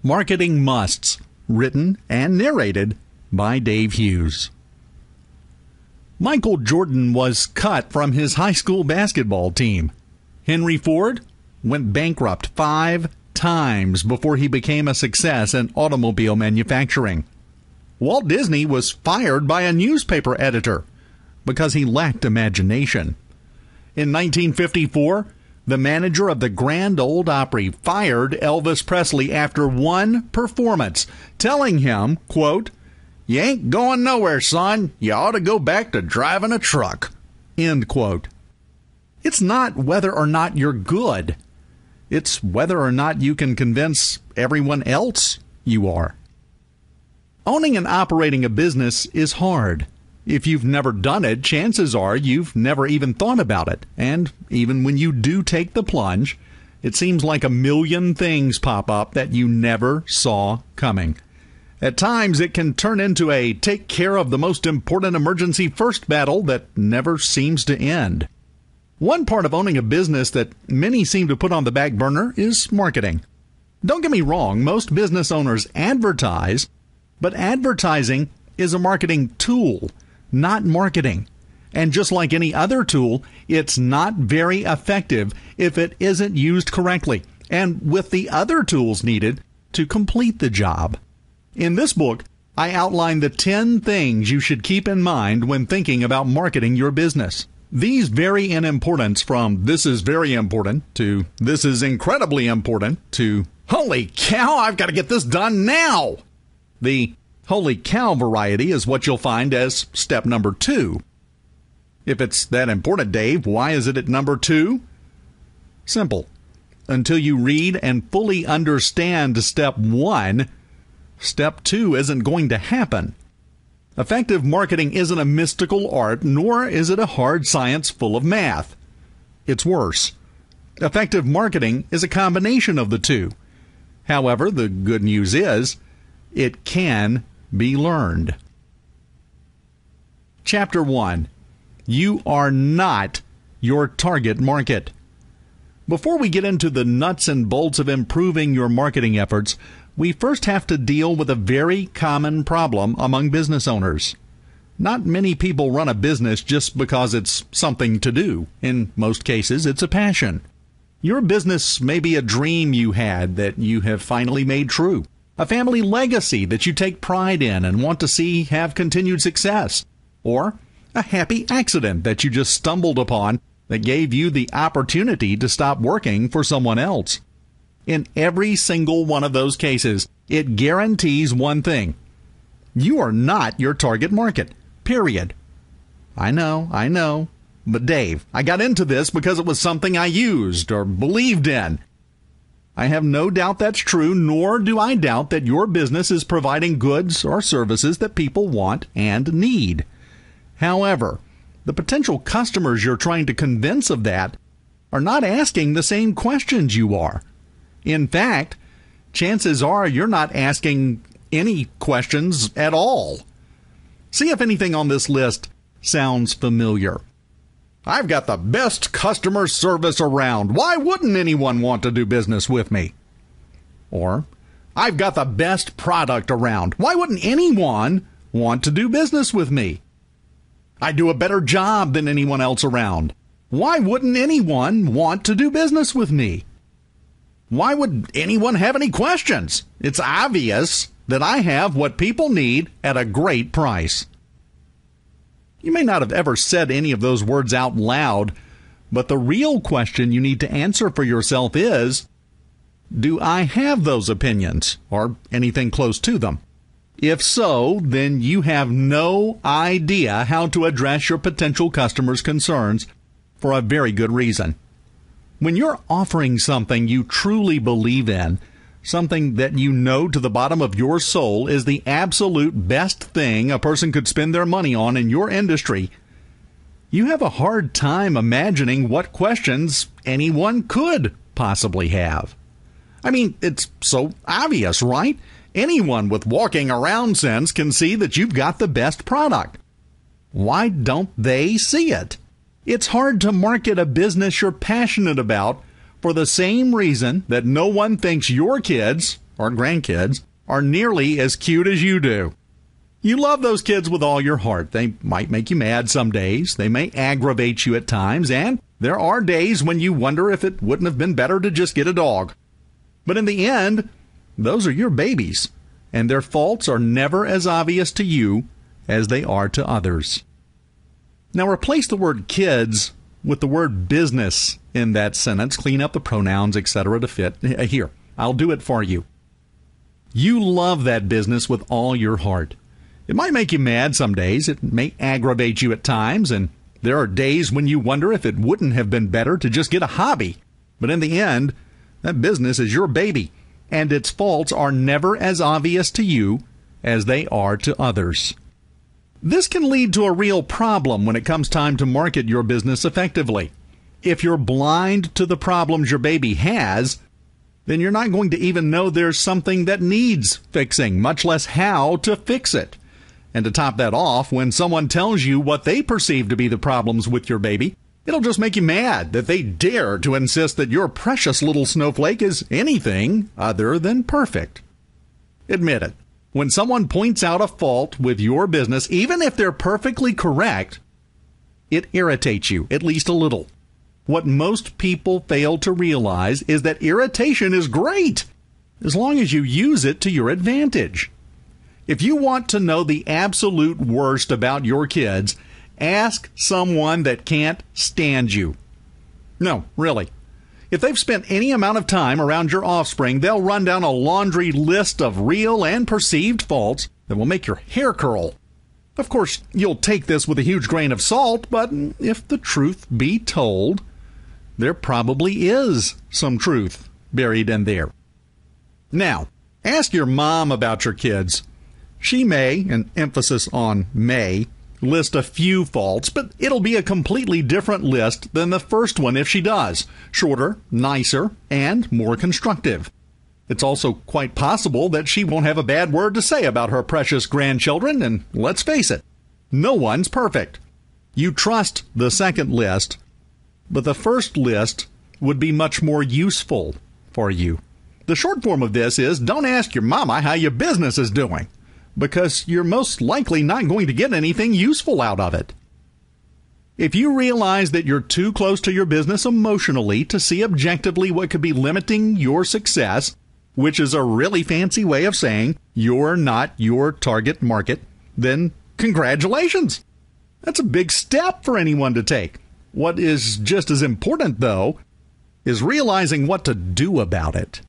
Marketing Musts, written and narrated by Dave Hughes. Michael Jordan was cut from his high school basketball team. Henry Ford went bankrupt 5 times before he became a success in automobile manufacturing. Walt Disney was fired by a newspaper editor because he lacked imagination. In 1954, the manager of the Grand Ole Opry fired Elvis Presley after one performance, telling him, quote, "You ain't going nowhere, son. You ought to go back to driving a truck," end quote. It's not whether or not you're good. It's whether or not you can convince everyone else you are. Owning and operating a business is hard. If you've never done it, chances are you've never even thought about it. And even when you do take the plunge, it seems like a million things pop up that you never saw coming. At times, it can turn into a take care of the most important emergency first battle that never seems to end. One part of owning a business that many seem to put on the back burner is marketing. Don't get me wrong, most business owners advertise, but advertising is a marketing tool, not marketing. And just like any other tool, it's not very effective if it isn't used correctly and with the other tools needed to complete the job. In this book, I outline the 10 things you should keep in mind when thinking about marketing your business. These vary in importance from "this is very important" to "this is incredibly important" to "holy cow, I've got to get this done now." The holy cow variety is what you'll find as step number 2. If it's that important, Dave, why is it at number 2? Simple. Until you read and fully understand step 1, step 2 isn't going to happen. Effective marketing isn't a mystical art, nor is it a hard science full of math. It's worse. Effective marketing is a combination of the two. However, the good news is, it can be learned. Chapter 1. You are not your target market. Before we get into the nuts and bolts of improving your marketing efforts, we first have to deal with a very common problem among business owners. Not many people run a business just because it's something to do. In most cases, it's a passion. Your business may be a dream you had that you have finally made true, a family legacy that you take pride in and want to see have continued success, or a happy accident that you just stumbled upon that gave you the opportunity to stop working for someone else. In every single one of those cases, it guarantees one thing. You are not your target market, period. I know. But Dave, I got into this because it was something I used or believed in. I have no doubt that's true, nor do I doubt that your business is providing goods or services that people want and need. However, the potential customers you're trying to convince of that are not asking the same questions you are. In fact, chances are you're not asking any questions at all. See if anything on this list sounds familiar. I've got the best customer service around. Why wouldn't anyone want to do business with me? Or, I've got the best product around. Why wouldn't anyone want to do business with me? I do a better job than anyone else around. Why wouldn't anyone want to do business with me? Why would anyone have any questions? It's obvious that I have what people need at a great price. You may not have ever said any of those words out loud, but the real question you need to answer for yourself is, do I have those opinions or anything close to them? If so, then you have no idea how to address your potential customers' concerns for a very good reason. When you're offering something you truly believe in, something that you know to the bottom of your soul is the absolute best thing a person could spend their money on in your industry, you have a hard time imagining what questions anyone could possibly have. I mean, it's so obvious, right? Anyone with walking around sense can see that you've got the best product. Why don't they see it? It's hard to market a business you're passionate about for the same reason that no one thinks your kids or grandkids are nearly as cute as you do. You love those kids with all your heart. They might make you mad some days. They may aggravate you at times, and there are days when you wonder if it wouldn't have been better to just get a dog. But in the end, those are your babies, and their faults are never as obvious to you as they are to others. Now replace the word kids with the word business in that sentence. Clean up the pronouns, etc. to fit. Here, I'll do it for you. You love that business with all your heart. It might make you mad some days. It may aggravate you at times, and there are days when you wonder if it wouldn't have been better to just get a hobby. But in the end, that business is your baby, and its faults are never as obvious to you as they are to others. This can lead to a real problem when it comes time to market your business effectively. If you're blind to the problems your baby has, then you're not going to even know there's something that needs fixing, much less how to fix it. And to top that off, when someone tells you what they perceive to be the problems with your baby, it'll just make you mad that they dare to insist that your precious little snowflake is anything other than perfect. Admit it. When someone points out a fault with your business, even if they're perfectly correct, it irritates you, at least a little. What most people fail to realize is that irritation is great, as long as you use it to your advantage. If you want to know the absolute worst about your kids, ask someone that can't stand you. No, really. If they've spent any amount of time around your offspring, they'll run down a laundry list of real and perceived faults that will make your hair curl. Of course, you'll take this with a huge grain of salt, but if the truth be told, there probably is some truth buried in there. Now, ask your mom about your kids. She may, an emphasis on may, list a few faults, but it'll be a completely different list than the first one if she does. Shorter, nicer, and more constructive. It's also quite possible that she won't have a bad word to say about her precious grandchildren, and let's face it, no one's perfect. You trust the second list, but the first list would be much more useful for you. The short form of this is, don't ask your mama how your business is doing, because you're most likely not going to get anything useful out of it. If you realize that you're too close to your business emotionally to see objectively what could be limiting your success, which is a really fancy way of saying you're not your target market, then congratulations. That's a big step for anyone to take. What is just as important, though, is realizing what to do about it.